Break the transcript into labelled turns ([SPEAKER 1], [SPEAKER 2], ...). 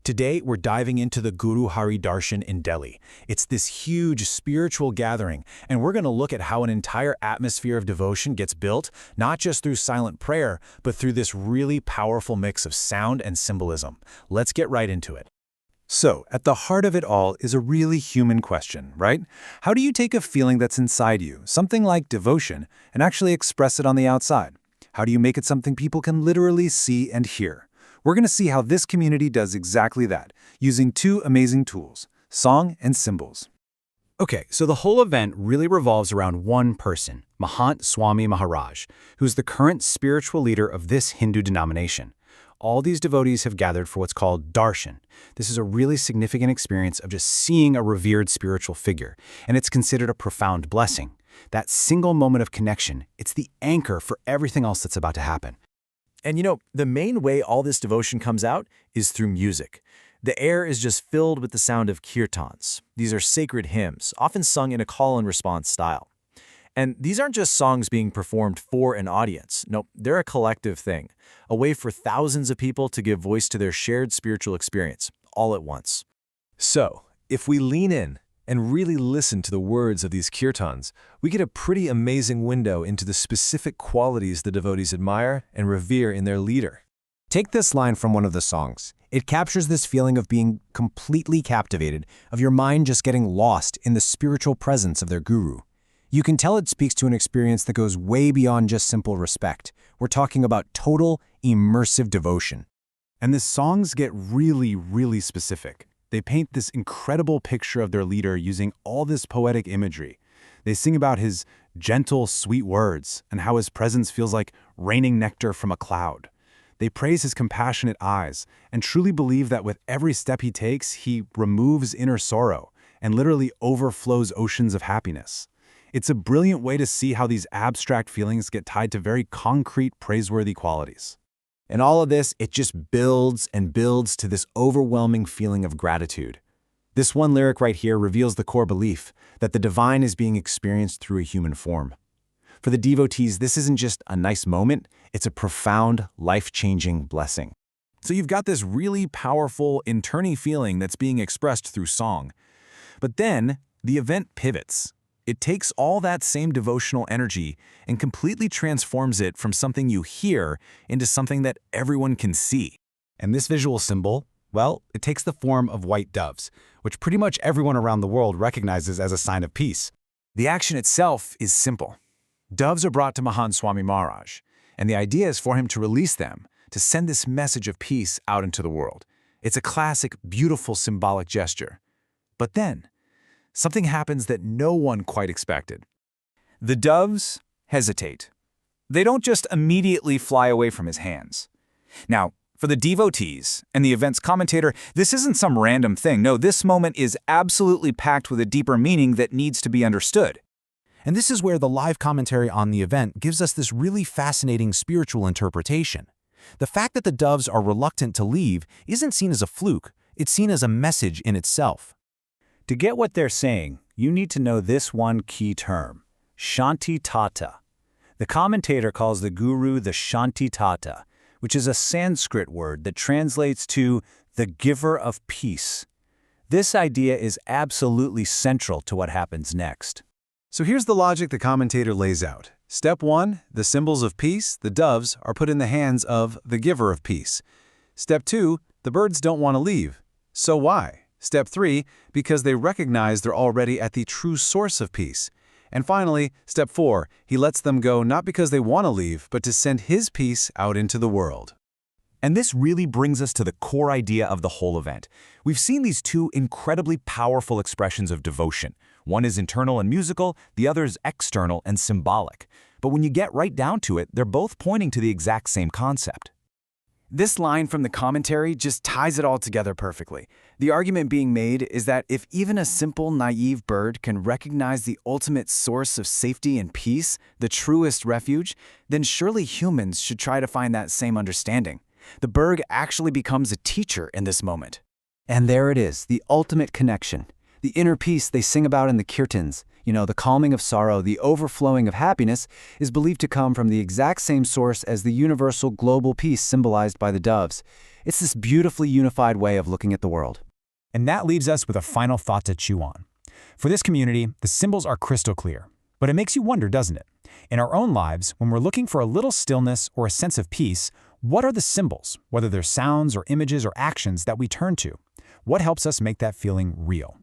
[SPEAKER 1] Today, we're diving into the Guru Hari Darshan in Delhi. It's this huge spiritual gathering, and we're going to look at how an entire atmosphere of devotion gets built, not just through silent prayer, but through this really powerful mix of sound and symbolism. Let's get right into it. So, at the heart of it all is a really human question, right? How do you take a feeling that's inside you, something like devotion, and actually express it on the outside? How do you make it something people can literally see and hear? We're going to see how this community does exactly that, using two amazing tools, song and symbols. Okay, so the whole event really revolves around one person, Mahant Swami Maharaj, who's the current spiritual leader of this Hindu denomination. All these devotees have gathered for what's called darshan. This is a really significant experience of just seeing a revered spiritual figure, and it's considered a profound blessing. That single moment of connection, it's the anchor for everything else that's about to happen.
[SPEAKER 2] And the main way all this devotion comes out is through music. The air is just filled with the sound of kirtans. These are sacred hymns, often sung in a call and response style. And these aren't just songs being performed for an audience. No, they're a collective thing, a way for thousands of people to give voice to their shared spiritual experience, all at once.
[SPEAKER 3] So, if we lean in and really listen to the words of these kirtans, we get a pretty amazing window into the specific qualities the devotees admire and revere in their leader.
[SPEAKER 4] Take this line from one of the songs. It captures this feeling of being completely captivated, of your mind just getting lost in the spiritual presence of their guru. You can tell it speaks to an experience that goes way beyond just simple respect. We're talking about total, immersive devotion.
[SPEAKER 1] And the songs get really specific. They paint this incredible picture of their leader using all this poetic imagery. They sing about his gentle, sweet words and how his presence feels like raining nectar from a cloud. They praise his compassionate eyes and truly believe that with every step he takes, he removes inner sorrow and literally overflows oceans of happiness. It's a brilliant way to see how these abstract feelings get tied to very concrete, praiseworthy qualities.
[SPEAKER 4] And all of this, it just builds and builds to this overwhelming feeling of gratitude. This one lyric right here reveals the core belief that the divine is being experienced through a human form. For the devotees, this isn't just a nice moment, it's a profound, life-changing blessing.
[SPEAKER 1] So you've got this really powerful, internal feeling that's being expressed through song. But then, the event pivots. It takes all that same devotional energy and completely transforms it from something you hear into something that everyone can see.
[SPEAKER 4] And this visual symbol, well, it takes the form of white doves, which pretty much everyone around the world recognizes as a sign of peace.
[SPEAKER 1] The action itself is simple. Doves are brought to Mahant Swami Maharaj, and the idea is for him to release them, to send this message of peace out into the world. It's a classic, beautiful symbolic gesture. But then, something happens that no one quite expected. The doves hesitate. They don't just immediately fly away from his hands. Now, for the devotees and the event's commentator, this isn't some random thing. No, this moment is absolutely packed with a deeper meaning that needs to be understood.
[SPEAKER 5] And this is where the live commentary on the event gives us this really fascinating spiritual interpretation. The fact that the doves are reluctant to leave isn't seen as a fluke, it's seen as a message in itself.
[SPEAKER 1] To get what they're saying, you need to know this one key term, Shanti Tata. The commentator calls the guru the Shanti Tata, which is a Sanskrit word that translates to the giver of peace. This idea is absolutely central to what happens next.
[SPEAKER 3] So here's the logic the commentator lays out. Step 1, the symbols of peace, the doves, are put in the hands of the giver of peace. Step 2, the birds don't want to leave. So why? Step 3, because they recognize they're already at the true source of peace. And finally, step 4, he lets them go not because they want to leave, but to send his peace out into the world.
[SPEAKER 2] And this really brings us to the core idea of the whole event. We've seen these two incredibly powerful expressions of devotion. One is internal and musical, the other is external and symbolic. But when you get right down to it, they're both pointing to the exact same concept.
[SPEAKER 6] This line from the commentary just ties it all together perfectly. The argument being made is that if even a simple, naive bird can recognize the ultimate source of safety and peace, the truest refuge, then surely humans should try to find that same understanding. The bird actually becomes a teacher in this moment.
[SPEAKER 4] And there it is, the ultimate connection.
[SPEAKER 6] The inner peace they sing about in the kirtans, the calming of sorrow, the overflowing of happiness, is believed to come from the exact same source as the universal global peace symbolized by the doves. It's this beautifully unified way of looking at the world.
[SPEAKER 1] And that leaves us with a final thought to chew on. For this community, the symbols are crystal clear. But it makes you wonder, doesn't it? In our own lives, when we're looking for a little stillness or a sense of peace, what are the symbols, whether they're sounds or images or actions, that we turn to? What helps us make that feeling real?